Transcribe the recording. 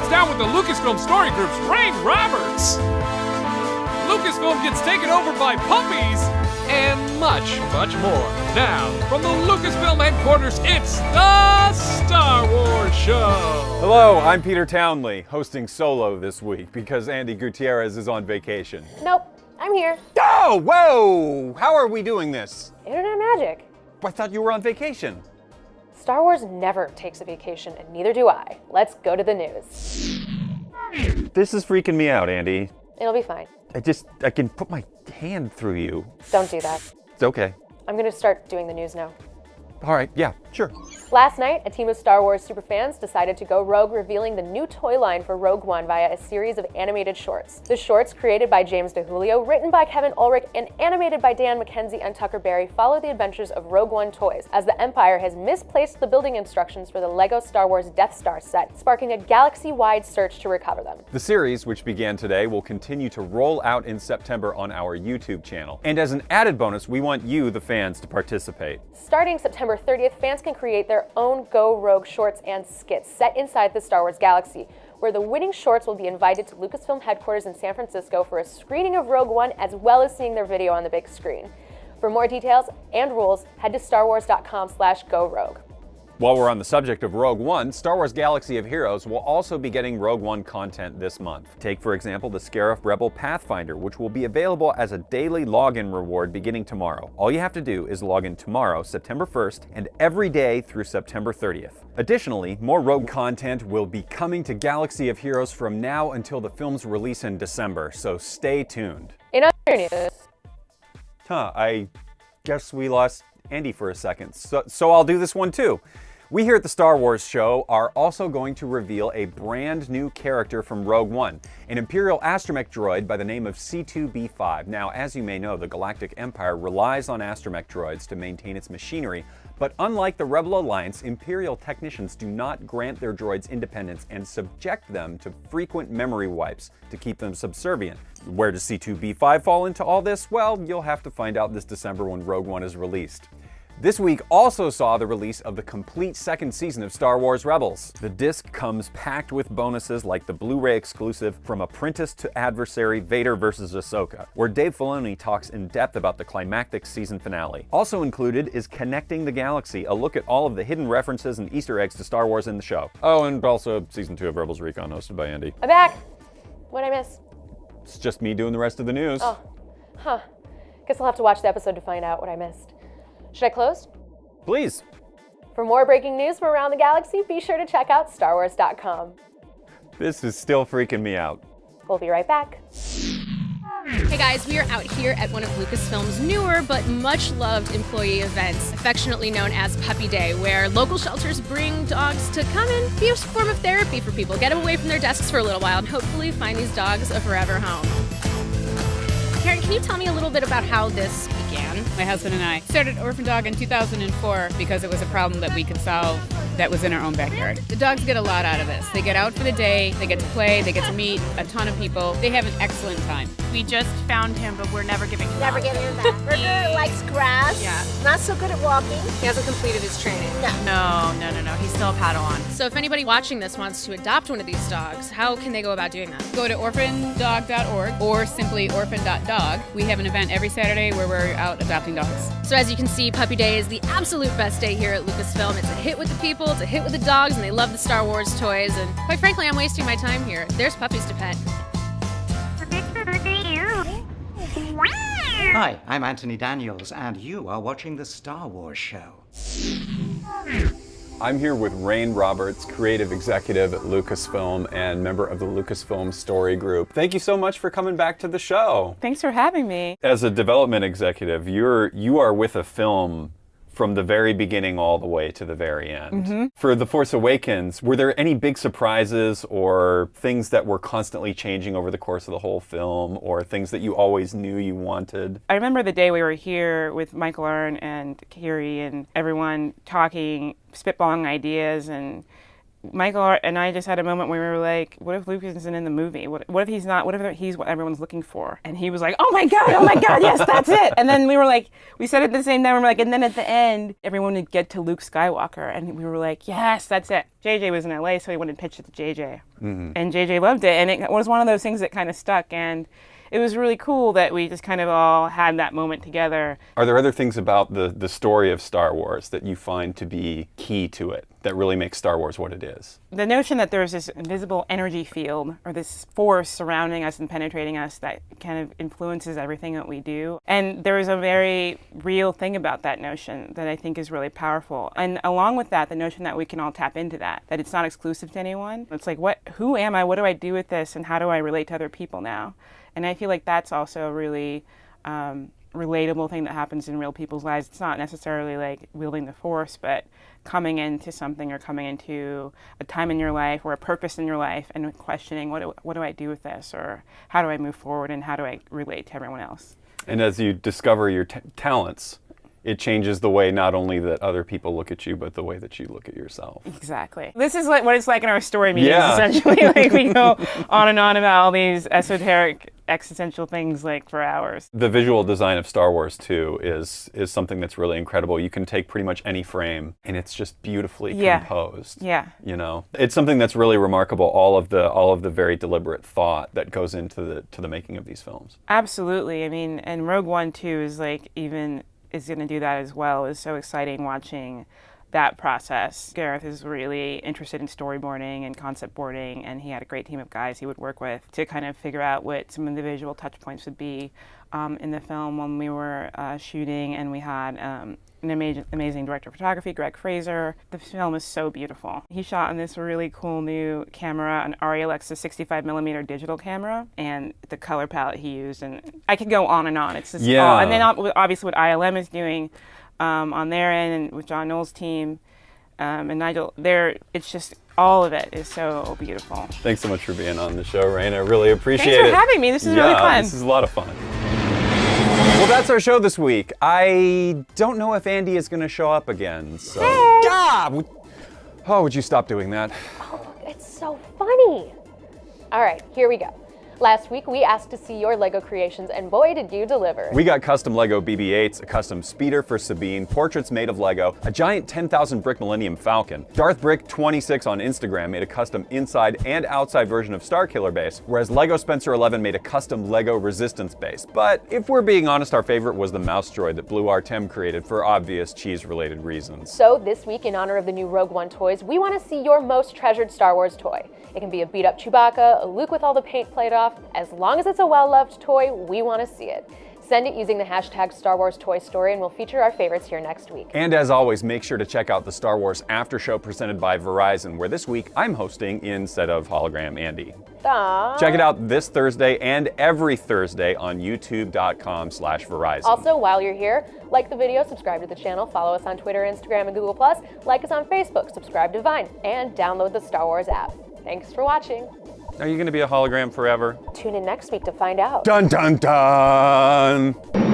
sits down with the Lucasfilm Story Group's Rain Roberts. Lucasfilm gets taken over by puppies and much, much more. Now, from the Lucasfilm headquarters, it's the Star Wars Show. Hello, I'm Peter Townley, hosting solo this week because Andi Gutierrez is on vacation. Nope, I'm here. Oh, whoa! How are we doing this? Internet magic. I thought you were on vacation. Star Wars never takes a vacation, and neither do I. Let's go to the news. This is freaking me out, Andi. It'll be fine. I can put my hand through you. Don't do that. It's okay. I'm gonna start doing the news now. All right, yeah, sure. Last night, a team of Star Wars superfans decided to go rogue, revealing the new toy line for Rogue One via a series of animated shorts. The shorts, created by James DeJulio, written by Kevin Ulrich, and animated by Dan McKenzie and Tucker Berry, follow the adventures of Rogue One toys, as the Empire has misplaced the building instructions for the LEGO Star Wars Death Star set, sparking a galaxy-wide search to recover them. The series, which began today, will continue to roll out in September on our YouTube channel. And as an added bonus, we want you, the fans, to participate. Starting September 30th, fans can create their own Go Rogue shorts and skits set inside the Star Wars galaxy, where the winning shorts will be invited to Lucasfilm headquarters in San Francisco for a screening of Rogue One, as well as seeing their video on the big screen. For more details and rules, head to starwars.com/GoRogue. While we're on the subject of Rogue One, Star Wars Galaxy of Heroes will also be getting Rogue One content this month. Take, for example, the Scarif Rebel Pathfinder, which will be available as a daily login reward beginning tomorrow. All you have to do is log in tomorrow, September 1st, and every day through September 30th. Additionally, more Rogue content will be coming to Galaxy of Heroes from now until the film's release in December, so stay tuned. In other news, I guess we lost Andi for a second, so I'll do this one too. We here at the Star Wars Show are also going to reveal a brand new character from Rogue One, an Imperial astromech droid by the name of C2B5. Now, as you may know, the Galactic Empire relies on astromech droids to maintain its machinery, but unlike the Rebel Alliance, Imperial technicians do not grant their droids independence and subject them to frequent memory wipes to keep them subservient. Where does C2B5 fall into all this? Well, you'll have to find out this December when Rogue One is released. This week also saw the release of the complete second season of Star Wars Rebels. The disc comes packed with bonuses like the Blu-ray exclusive From Apprentice to Adversary, Vader vs. Ahsoka, where Dave Filoni talks in depth about the climactic season finale. Also included is Connecting the Galaxy, a look at all of the hidden references and Easter eggs to Star Wars in the show. Oh, and also Season 2 of Rebels Recon, hosted by Andi. I'm back. What'd I miss? It's just me doing the rest of the news. Oh, Guess I'll have to watch the episode to find out what I missed. Should I close? Please. For more breaking news from around the galaxy, be sure to check out starwars.com. This is still freaking me out. We'll be right back. Hey guys, we are out here at one of Lucasfilm's newer but much loved employee events, affectionately known as Puppy Day, where local shelters bring dogs to come and be a form of therapy for people, get them away from their desks for a little while, and hopefully find these dogs a forever home. Karen, can you tell me a little bit about how this began? My husband and I started Orphan Dog in 2004 because it was a problem that we could solve that was in our own backyard. The dogs get a lot out of this. They get out for the day, they get to play, they get to meet a ton of people. They have an excellent time. We just found him, but we're never giving him Never up. giving him back. Burger likes grass. Yeah. Not so good at walking. He hasn't completed his training. No. He's still a Padawan. So if anybody watching this wants to adopt one of these dogs, how can they go about doing that? Go to orphandog.org or simply orphan.dog. We have an event every Saturday where we're out adopting dogs. So as you can see, Puppy Day is the absolute best day here at Lucasfilm. It's a hit with the people, it's a hit with the dogs, and they love the Star Wars toys. And quite frankly, I'm wasting my time here. There's puppies to pet. Hi, I'm Anthony Daniels, and you are watching the Star Wars Show. I'm here with Rain Roberts, creative executive at Lucasfilm and member of the Lucasfilm Story Group. Thank you so much for coming back to the show. Thanks for having me. As a development executive, you are with a film from the very beginning all the way to the very end. Mm-hmm. For The Force Awakens, were there any big surprises or things that were constantly changing over the course of the whole film, or things that you always knew you wanted? I remember the day we were here with Michael Arndt and Carrie and everyone talking, spitballing ideas, and Michael and I just had a moment where we were like, what if Luke isn't in the movie? What if he's not? What if he's what everyone's looking for? And he was like, oh my God, yes, that's it. And then we were like, we said it at the same time, we were like, and then at the end, everyone would get to Luke Skywalker. And we were like, yes, that's it. JJ was in LA, so he wanted to pitch it to JJ. Mm-hmm. And JJ loved it. And it was one of those things that kind of stuck. And it was really cool that we just kind of all had that moment together. Are there other things about the story of Star Wars that you find to be key to it, that really makes Star Wars what it is? The notion that there's this invisible energy field or this force surrounding us and penetrating us that kind of influences everything that we do. And there's a very real thing about that notion that I think is really powerful. And along with that, the notion that we can all tap into that it's not exclusive to anyone. It's like, who am I? What do I do with this? And how do I relate to other people now? And I feel like that's also a really relatable thing that happens in real people's lives. It's not necessarily like wielding the force, but coming into something or coming into a time in your life or a purpose in your life and questioning, what do I do with this? Or how do I move forward and how do I relate to everyone else? And as you discover your talents, it changes the way not only that other people look at you, but the way that you look at yourself. Exactly. This is like what it's like in our story meetings, essentially. Like we go on and on about all these esoteric, existential things like for hours. The visual design of Star Wars 2 is something that's really incredible. You can take pretty much any frame and it's just beautifully composed. Yeah. You know, it's something that's really remarkable. All of the very deliberate thought that goes into the making of these films. Absolutely. I mean, and Rogue One 2 is like is going to do that as well. It's so exciting watching that process. Gareth is really interested in storyboarding and concept boarding, and he had a great team of guys he would work with to kind of figure out what some of the visual touch points would be in the film when we were shooting, and we had an amazing director of photography, Greg Fraser. The film is so beautiful. He shot on this really cool new camera, an Arri Alexa 65mm digital camera, and the color palette he used, and I could go on and on. It's just all, and then obviously what ILM is doing on their end and with John Knoll's team and Nigel, it's just all of it is so beautiful. Thanks so much for being on the show, Raina. I really appreciate it. Thanks for having me. This is really fun. This is a lot of fun. Well, that's our show this week. I don't know if Andi is going to show up again, so... Hey! Would you stop doing that? Oh, it's so funny. All right, here we go. Last week, we asked to see your LEGO creations, and boy, did you deliver. We got custom LEGO BB-8s, a custom speeder for Sabine, portraits made of LEGO, a giant 10,000 brick Millennium Falcon. Darth Brick 26 on Instagram made a custom inside and outside version of Starkiller base, whereas LEGO Spencer 11 made a custom LEGO Resistance base. But if we're being honest, our favorite was the mouse droid that Blue Artem created for obvious cheese-related reasons. So this week, in honor of the new Rogue One toys, we want to see your most treasured Star Wars toy. It can be a beat-up Chewbacca, a Luke with all the paint played off. As long as it's a well-loved toy, we want to see it. Send it using the hashtag Star Wars Toy Story, and we'll feature our favorites here next week. And as always, make sure to check out the Star Wars After Show presented by Verizon, where this week I'm hosting instead of Hologram Andi. Aww. Check it out this Thursday and every Thursday on youtube.com/Verizon. Also, while you're here, like the video, subscribe to the channel, follow us on Twitter, Instagram, and Google+, like us on Facebook, subscribe to Vine, and download the Star Wars app. Thanks for watching. Are you going to be a hologram forever? Tune in next week to find out. Dun dun dun!